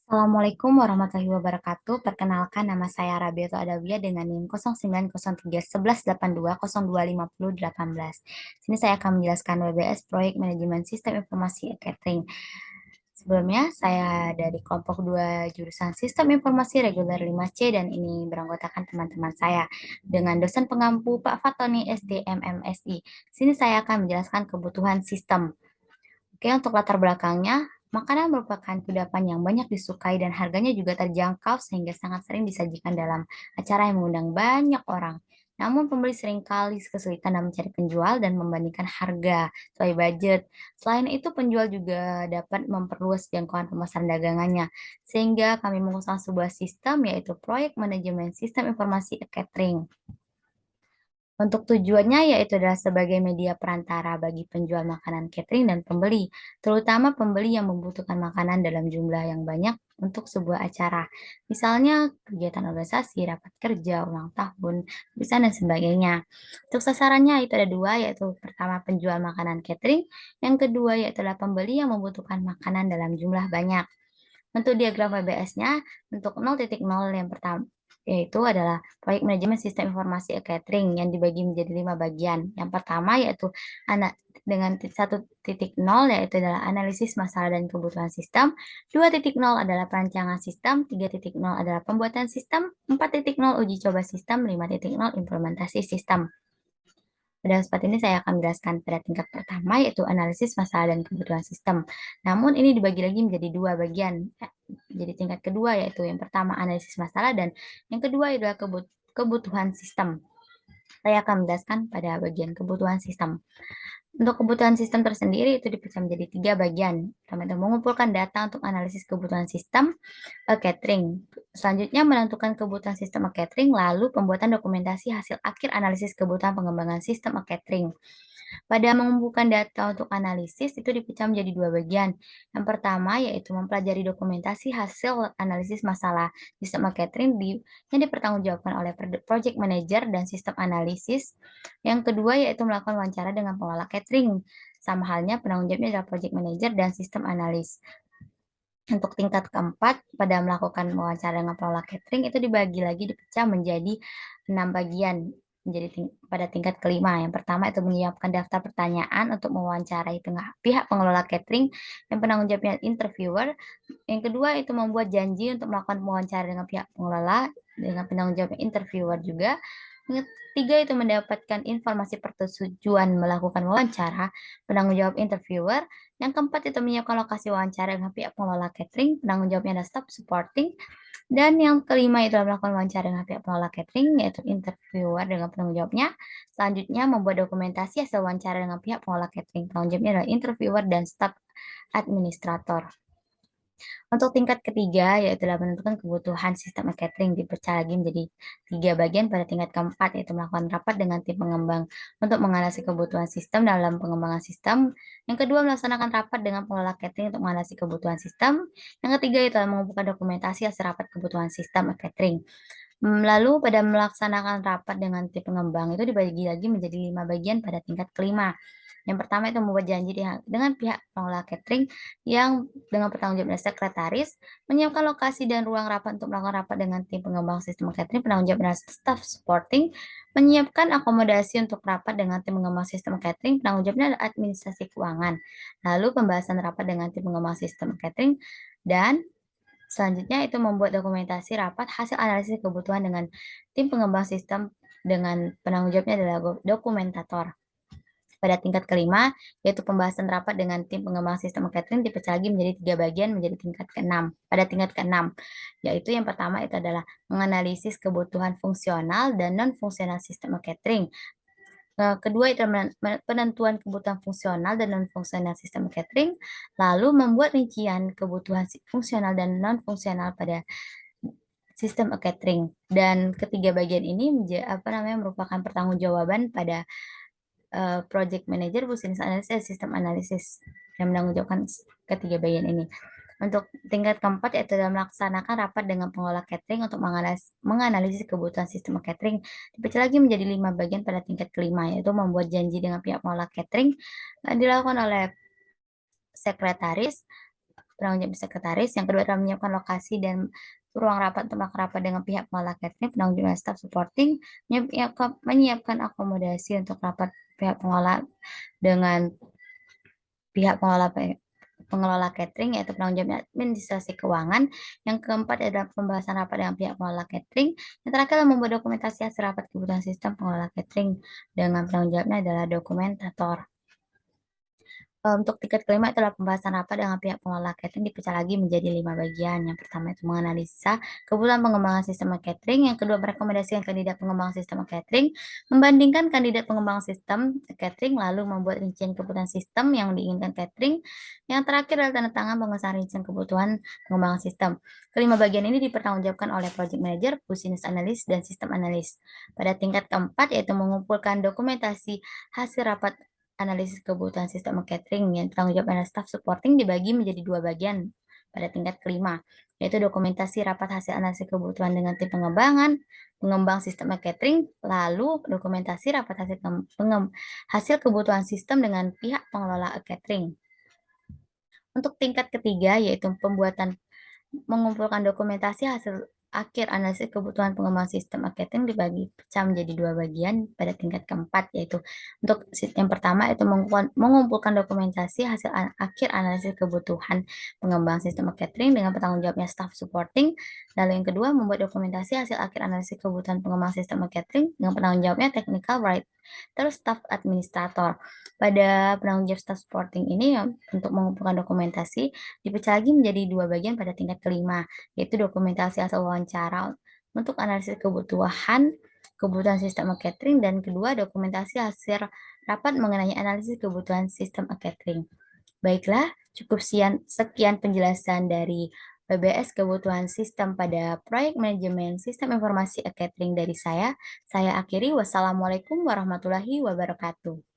Assalamualaikum warahmatullahi wabarakatuh. Perkenalkan nama saya Rabiatul Adawiyah dengan NIM 09031182025018. Sini saya akan menjelaskan WBS Proyek Manajemen Sistem Informasi Catering. Sebelumnya saya dari kelompok 2 jurusan Sistem Informasi Reguler 5C dan ini beranggotakan teman-teman saya dengan dosen pengampu Pak Fatoni SDM MSI. Sini saya akan menjelaskan kebutuhan sistem. Oke, untuk latar belakangnya, makanan merupakan kudapan yang banyak disukai dan harganya juga terjangkau sehingga sangat sering disajikan dalam acara yang mengundang banyak orang. Namun pembeli seringkali kesulitan dalam mencari penjual dan membandingkan harga sesuai budget. Selain itu, penjual juga dapat memperluas jangkauan pemasaran dagangannya. Sehingga kami mengusung sebuah sistem yaitu proyek manajemen sistem informasi catering. Untuk tujuannya yaitu adalah sebagai media perantara bagi penjual makanan catering dan pembeli, terutama pembeli yang membutuhkan makanan dalam jumlah yang banyak untuk sebuah acara. Misalnya kegiatan organisasi, rapat kerja, ulang tahun, bisa dan sebagainya. Untuk sasarannya itu ada dua, yaitu pertama penjual makanan catering, yang kedua yaitu adalah pembeli yang membutuhkan makanan dalam jumlah banyak. Untuk diagram WBS-nya, untuk 0.0 yang pertama yaitu adalah proyek manajemen sistem informasi catering yang dibagi menjadi 5 bagian. Yang pertama yaitu dengan 1.0 yaitu adalah analisis masalah dan kebutuhan sistem, 2.0 adalah perancangan sistem, 3.0 adalah pembuatan sistem, 4.0 uji coba sistem, 5.0 implementasi sistem. Pada kesempatan ini saya akan menjelaskan pada tingkat pertama yaitu analisis masalah dan kebutuhan sistem. Namun ini dibagi lagi menjadi dua bagian. Jadi tingkat kedua yaitu yang pertama analisis masalah dan yang kedua adalah kebutuhan sistem. Saya akan menjelaskan pada bagian kebutuhan sistem. Untuk kebutuhan sistem tersendiri itu dipecah menjadi tiga bagian. Pertama itu mengumpulkan data untuk analisis kebutuhan sistem catering. Selanjutnya menentukan kebutuhan sistem catering, lalu pembuatan dokumentasi hasil akhir analisis kebutuhan pengembangan sistem catering. Pada mengumpulkan data untuk analisis itu dipecah menjadi dua bagian. Yang pertama yaitu mempelajari dokumentasi hasil analisis masalah sistem catering yang dipertanggungjawabkan oleh project manager dan sistem analisis. Yang kedua yaitu melakukan wawancara dengan pengelola catering. Sama halnya penanggung jawabnya adalah project manager dan sistem analis. Untuk tingkat keempat, pada melakukan wawancara dengan pengelola catering itu dibagi lagi dipecah menjadi 6 bagian pada tingkat kelima. Yang pertama itu menyiapkan daftar pertanyaan untuk mewawancarai pihak pengelola catering yang penanggung jawabnya interviewer. Yang kedua itu membuat janji untuk melakukan wawancara dengan pihak pengelola dengan penanggung jawabnya interviewer juga. Yang ketiga itu mendapatkan informasi persetujuan melakukan wawancara, penanggung jawab interviewer. Yang keempat itu menyiapkan lokasi wawancara dengan pihak pengelola catering, penanggung jawabnya adalah staff supporting. Dan yang kelima itu adalah melakukan wawancara dengan pihak pengelola catering, yaitu interviewer dengan penanggung jawabnya. Selanjutnya membuat dokumentasi hasil wawancara dengan pihak pengelola catering, penanggung jawabnya adalah interviewer dan staff administrator. Untuk tingkat ketiga, yaitu adalah menentukan kebutuhan sistem catering dipecah lagi menjadi tiga bagian pada tingkat keempat, yaitu melakukan rapat dengan tim pengembang untuk menganalisis kebutuhan sistem dalam pengembangan sistem. Yang kedua, melaksanakan rapat dengan pengelola catering untuk menganalisis kebutuhan sistem. Yang ketiga, itu adalah mengumpulkan dokumentasi hasil rapat kebutuhan sistem catering. Lalu pada melaksanakan rapat dengan tim pengembang itu dibagi lagi menjadi 5 bagian pada tingkat kelima. Yang pertama itu membuat janji dengan pihak pengelola catering yang dengan pertanggung jawab sekretaris, menyiapkan lokasi dan ruang rapat untuk melakukan rapat dengan tim pengembang sistem catering, penanggung jawab staff supporting, menyiapkan akomodasi untuk rapat dengan tim pengembang sistem catering, penanggung jawabnya adalah administrasi keuangan. Lalu pembahasan rapat dengan tim pengembang sistem catering dan selanjutnya itu membuat dokumentasi rapat hasil analisis kebutuhan dengan tim pengembang sistem dengan penanggung jawabnya adalah dokumentator. Pada tingkat kelima, yaitu pembahasan rapat dengan tim pengembang sistem catering dipecah lagi menjadi tiga bagian menjadi tingkat keenam. Pada tingkat keenam, yaitu yang pertama itu adalah menganalisis kebutuhan fungsional dan non-fungsional sistem catering. Kedua itu penentuan kebutuhan fungsional dan non-fungsional sistem catering, lalu membuat rincian kebutuhan fungsional dan non-fungsional pada sistem catering. Dan ketiga bagian ini merupakan pertanggungjawaban pada project manager, business analyst, dan sistem analisis yang menanggungjawaban ketiga bagian ini. Untuk tingkat keempat yaitu dalam melaksanakan rapat dengan pengelola catering untuk menganalisis kebutuhan sistem catering dipecah lagi menjadi 5 bagian pada tingkat kelima, yaitu membuat janji dengan pihak pengelola catering dilakukan oleh sekretaris, penanggung jawab sekretaris. Yang kedua adalah menyiapkan lokasi dan ruang rapat untuk melakukan rapat dengan pihak pengelola catering, penanggung jawab staff supporting, menyiapkan akomodasi untuk rapat pihak pengelola dengan pihak pengelola catering, yaitu penanggung jawab administrasi keuangan. Yang keempat adalah pembahasan rapat dengan pihak pengelola catering. Yang terakhir adalah membuat dokumentasi hasil rapat kebutuhan sistem pengelola catering dengan penanggung jawabnya adalah dokumentator. Untuk tingkat kelima adalah pembahasan rapat dengan pihak pengelola catering dipecah lagi menjadi 5 bagian. Yang pertama itu menganalisa kebutuhan pengembangan sistem catering. Yang kedua merekomendasikan kandidat pengembangan sistem catering, membandingkan kandidat pengembangan sistem catering, lalu membuat rincian kebutuhan sistem yang diinginkan catering. Yang terakhir adalah tanda tangan pengesahan rincian kebutuhan pengembangan sistem. Kelima bagian ini dipertanggungjawabkan oleh project manager, business analyst, dan sistem analyst. Pada tingkat keempat yaitu mengumpulkan dokumentasi hasil rapat analisis kebutuhan sistem catering yang tanggung jawab adalah staff supporting dibagi menjadi 2 bagian pada tingkat kelima, yaitu dokumentasi rapat hasil analisis kebutuhan dengan tim pengembang sistem catering, lalu dokumentasi rapat hasil kebutuhan sistem dengan pihak pengelola catering. Untuk tingkat ketiga, yaitu mengumpulkan dokumentasi hasil akhir analisis kebutuhan pengembangan sistem marketing dibagi pecah menjadi 2 bagian pada tingkat keempat, yaitu untuk yang pertama itu mengumpulkan dokumentasi hasil akhir analisis kebutuhan pengembangan sistem marketing dengan penanggung jawabnya staff supporting. Lalu yang kedua membuat dokumentasi hasil akhir analisis kebutuhan pengembangan sistem marketing dengan penanggung jawabnya technical writer staff administrator. Pada penanggung jawab staff supporting ini untuk mengumpulkan dokumentasi dipecah lagi menjadi 2 bagian pada tingkat kelima, yaitu dokumentasi hasil wawancara untuk analisis kebutuhan sistem catering, dan kedua dokumentasi hasil rapat mengenai analisis kebutuhan sistem catering. Baiklah, cukup sekian penjelasan dari PBS kebutuhan sistem pada proyek manajemen sistem informasi catering dari saya. Saya akhiri, wassalamualaikum warahmatullahi wabarakatuh.